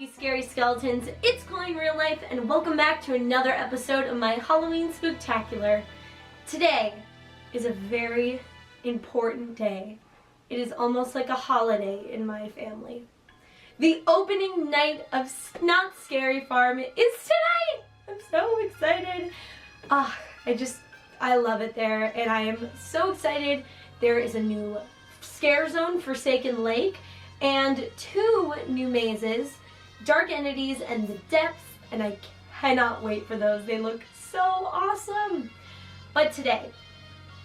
You scary skeletons, it's Chloe in real life, and welcome back to another episode of my Halloween Spooktacular. Today is a very important day. It is almost like a holiday in my family. The opening night of Not Scary Farm is tonight! I'm so excited. I love it there, and I am so excited. There is a new scare zone, Forsaken Lake, and 2 new mazes, Dark Entities and The Depths, and I cannot wait for those. They look so awesome. But today,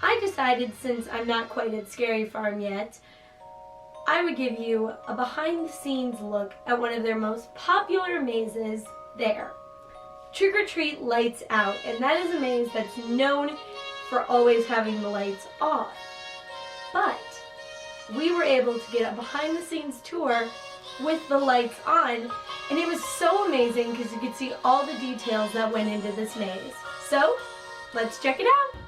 I decided, since I'm not quite at Scary Farm yet, I would give you a behind-the-scenes look at one of their most popular mazes there. Trick or Treat Lights Out, and that is a maze that's known for always having the lights off. But we were able to get a behind-the-scenes tour with the lights on, and it was so amazing because you could see all the details that went into this maze. So, let's check it out!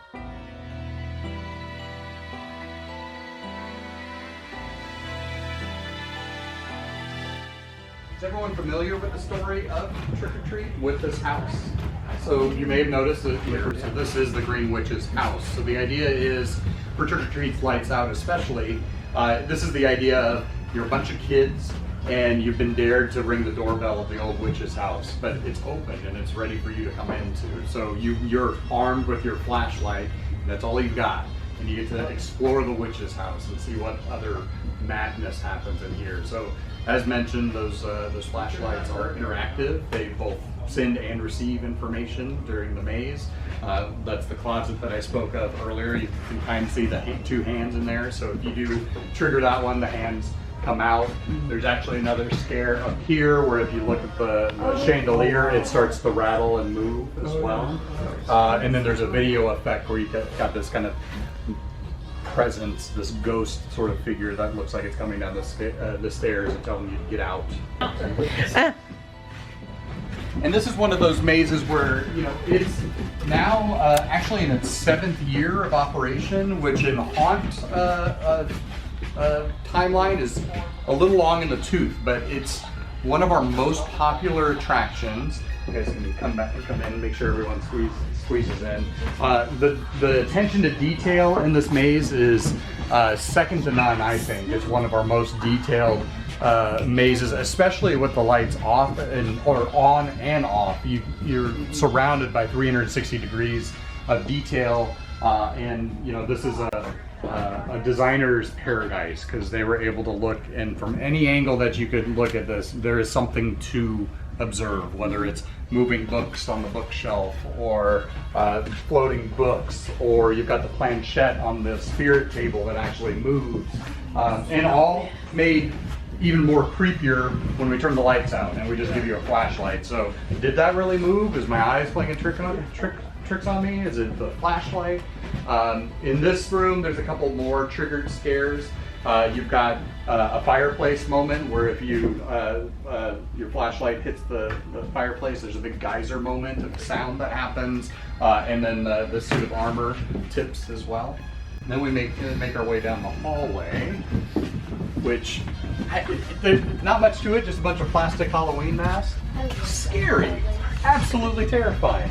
Is everyone familiar with the story of Trick or Treat with this house? So you may have noticed that so this is the Green Witch's house. So the idea is, for Trick or Treat's Lights Out especially, this is the idea of you're a bunch of kids and you've been dared to ring the doorbell of the old witch's house, but it's open and it's ready for you to come into. So you're armed with your flashlight, and that's all you've got. And you get to explore the witch's house and see what other madness happens in here. So, as mentioned, those flashlights are interactive. They both send and receive information during the maze. That's the closet that I spoke of earlier. You can kind of see the 2 hands in there. So if you do trigger that one, the hands come out. There's actually another scare up here where if you look at the chandelier, it starts to rattle and move as well. And then there's a video effect where you got this kind of presence, this ghost sort of figure that looks like it's coming down the stairs and telling you to get out. And this is one of those mazes where, it's now actually in its 7th year of operation, which in Haunt timeline is a little long in the tooth, but it's one of our most popular attractions. You guys can come in and make sure everyone squeezes in. The attention to detail in this maze is second to none, I think. It's one of our most detailed mazes, especially with the lights off or on and off. You're surrounded by 360 degrees of detail, and this is a designer's paradise because they were able to look, and from any angle that you could look at this, there is something to observe, whether it's moving books on the bookshelf or floating books, or you've got the planchette on the spirit table that actually moves, and all made even more creepier when we turn the lights out and we just give you a flashlight. So did that really move? Is my eyes playing tricks on me? Is it the flashlight? In this room, there's a couple more triggered scares. You've got a fireplace moment where if your flashlight hits the fireplace, there's a big geyser moment of sound that happens, and then the suit of armor tips as well. And then we make our way down the hallway, which there's not much to it, just a bunch of plastic Halloween masks. Scary, absolutely terrifying.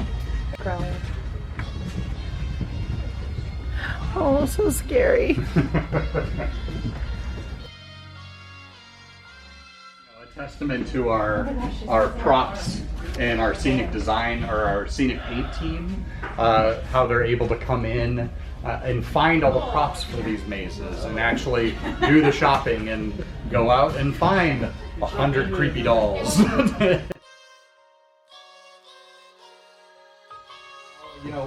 Oh, so scary. A testament to our props and our scenic design, or our scenic paint team, how they're able to come in and find all the props for these mazes and actually do the shopping and go out and find 100 creepy dolls.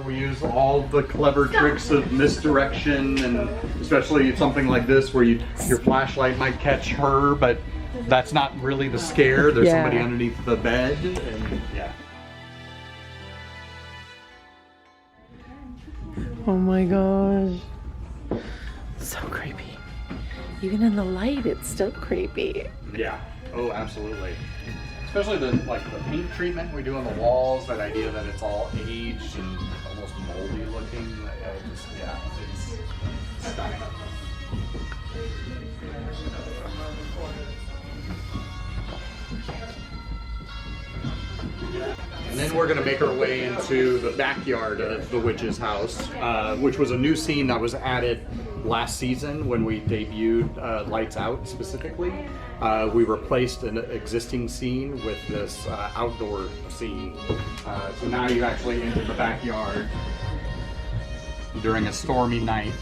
We use all the clever tricks of misdirection, and especially something like this where your flashlight might catch her, but that's not really the scare. There's somebody underneath the bed, and yeah. Oh my gosh. So creepy. Even in the light, it's still creepy. Yeah. Oh, absolutely. Especially the paint treatment we do on the walls, that idea that it's all aged and almost moldy looking. It's stunning. then we're going to make our way into the backyard of the witch's house, which was a new scene that was added last season when we debuted Lights Out specifically. We replaced an existing scene with this outdoor scene. So now you actually enter the backyard during a stormy night.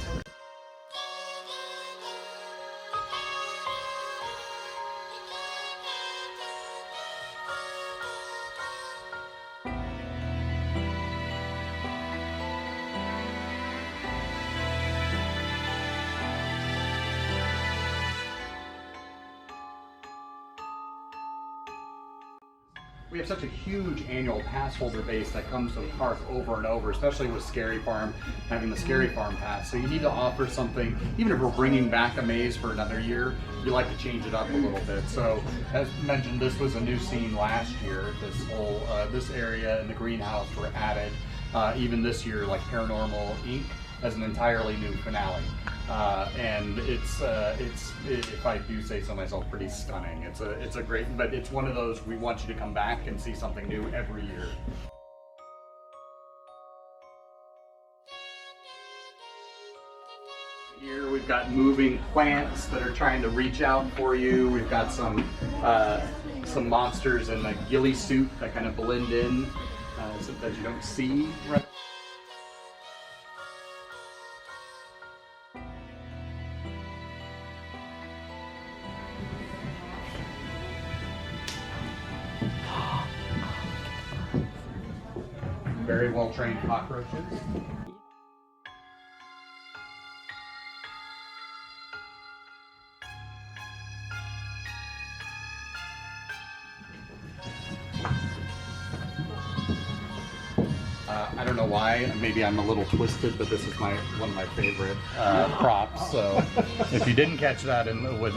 We have such a huge annual pass holder base that comes to the park over and over, especially with Scary Farm, having the Scary Farm pass. So you need to offer something, even if we're bringing back a maze for another year, you like to change it up a little bit. So as mentioned, this was a new scene last year. This whole, this area and the greenhouse were added even this year, like Paranormal Inc. as an entirely new finale. And it's if I do say so myself, pretty stunning. It's a great, but it's one of those we want you to come back and see something new every year. Here we've got moving plants that are trying to reach out for you. We've got some monsters in a ghillie suit that kind of blend in so that you don't see. Right. Very well trained cockroaches. I don't know why, maybe I'm a little twisted, but this is one of my favorite props. So if you didn't catch that in the Lights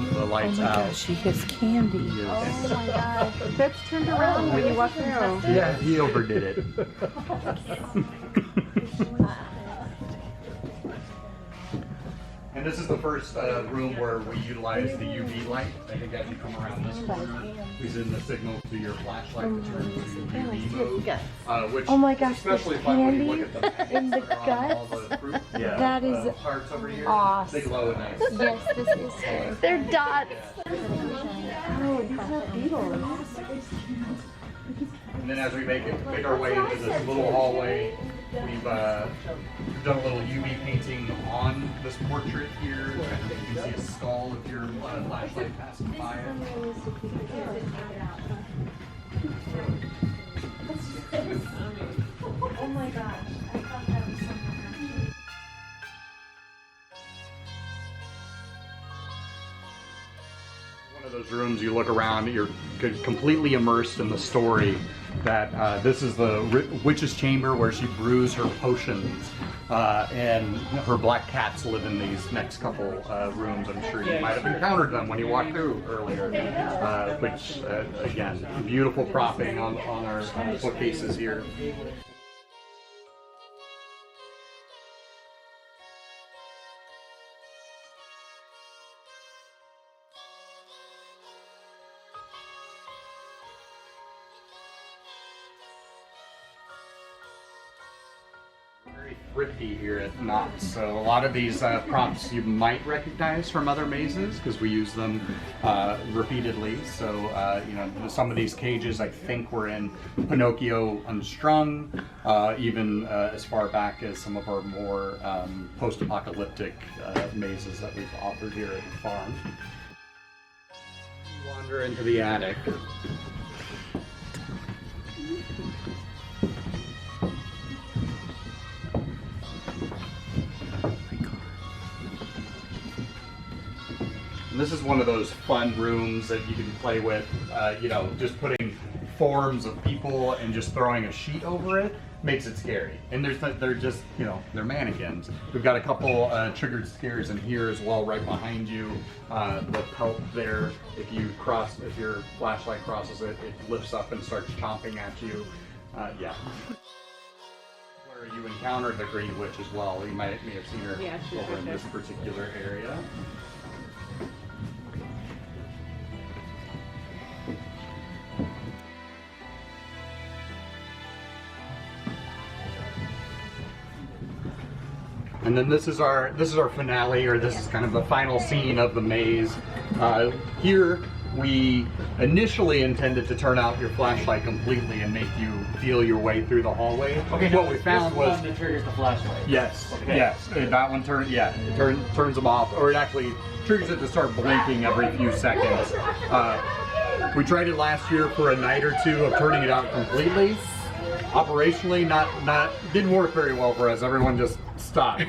Out. Oh my gosh, she has candy. Oh my gosh. That's turned around when you walk through. Yeah, he overdid it. And this is the first room where we utilize the UV light. I think as you come around this corner, we send the signal to your flashlight to turn to UV mode, which Oh my gosh, especially the fun when you candy look at the in the that are on all guts? the fruit, That is parts over here. awesome. They glow nice. Yes, this is. They're dots. Oh, these are beetles. And then as we make our way into this little hallway, we've done a little UV painting on this portrait here. You can see a skull if your flashlight passes by it. Oh my gosh, I thought that was something. One of those rooms you look around, you're completely immersed in the story that this is the witch's chamber where she brews her potions, and her black cats live in these next couple rooms. I'm sure you might have encountered them when you walked through earlier, which again, beautiful propping on our bookcases here. Very thrifty here at Knott's, so a lot of these props you might recognize from other mazes because we use them repeatedly. So you know, some of these cages I think were in Pinocchio Unstrung, even as far back as some of our more post-apocalyptic mazes that we've offered here at the farm. Wander into the attic. And this is one of those fun rooms that you can play with, you know, just putting forms of people and just throwing a sheet over it makes it scary. And they're just, you know, they're mannequins. We've got a couple triggered scares in here as well, right behind you. The pelt there, if your flashlight crosses it, it lifts up and starts chomping at you. Yeah. Where you encountered the Green Witch as well. You may have seen her over in this particular area. And then this is our finale, or this is kind of the final scene of the maze. Here we initially intended to turn out your flashlight completely and make you feel your way through the hallway. Okay, what we found was one that triggers the flashlight. yes, Okay. yes, that one turns them off, or it actually triggers it to start blinking every few seconds. We tried it last year for a night or two of turning it out completely. Operationally, didn't work very well for us. Everyone just stopped.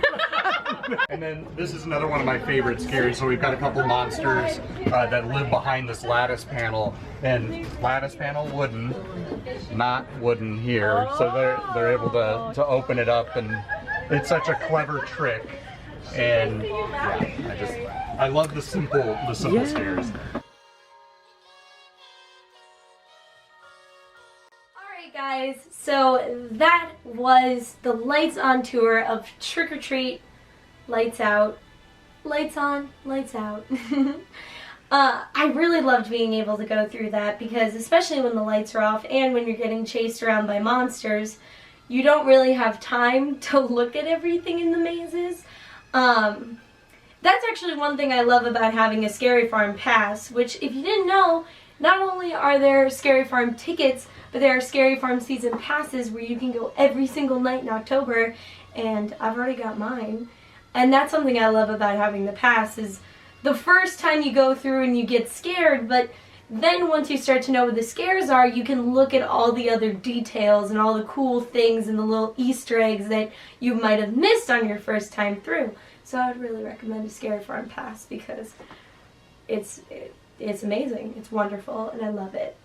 And then this is another one of my favorite scares. So we've got a couple monsters that live behind this lattice panel, and lattice panel wooden, not wooden here. So they're able to open it up, and it's such a clever trick. And yeah, I love the simple scares. Guys, so that was the Lights On tour of Trick or Treat, Lights Out, Lights On, Lights Out. I really loved being able to go through that because especially when the lights are off and when you're getting chased around by monsters, you don't really have time to look at everything in the mazes. That's actually one thing I love about having a Scary Farm pass, which if you didn't know, not only are there Scary Farm tickets, but there are Scary Farm season passes where you can go every single night in October, and I've already got mine. And that's something I love about having the pass is the first time you go through and you get scared, but then once you start to know what the scares are, you can look at all the other details and all the cool things and the little Easter eggs that you might have missed on your first time through. So I would really recommend a Scary Farm pass because it's amazing. It's wonderful, and I love it.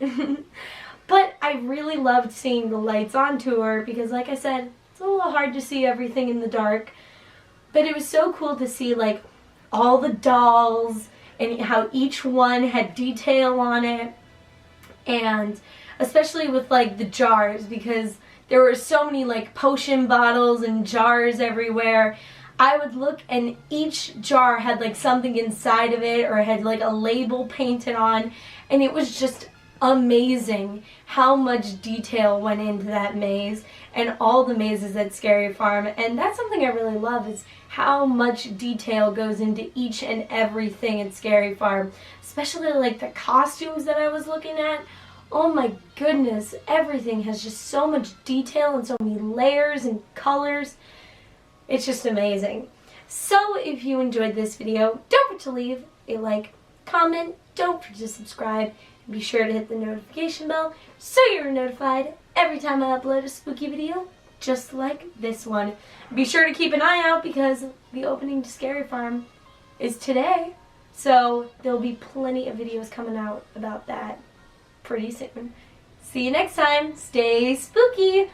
But I really loved seeing the Lights On tour because, like I said, it's a little hard to see everything in the dark. But it was so cool to see, like, all the dolls and how each one had detail on it. And especially with, like, the jars because there were so many, like, potion bottles and jars everywhere. I would look and each jar had, like, something inside of it or had, like, a label painted on. And it was just amazing how much detail went into that maze and all the mazes at Scary Farm, and that's something I really love is how much detail goes into each and everything at Scary Farm, especially like the costumes that I was looking at. Oh my goodness, everything has just so much detail and so many layers and colors. It's just amazing. So if you enjoyed this video, don't forget to leave a like, comment, don't forget to subscribe. Be sure to hit the notification bell so you're notified every time I upload a spooky video just like this one. Be sure to keep an eye out because the opening to Scary Farm is today. So there'll be plenty of videos coming out about that pretty soon. See you next time. Stay spooky.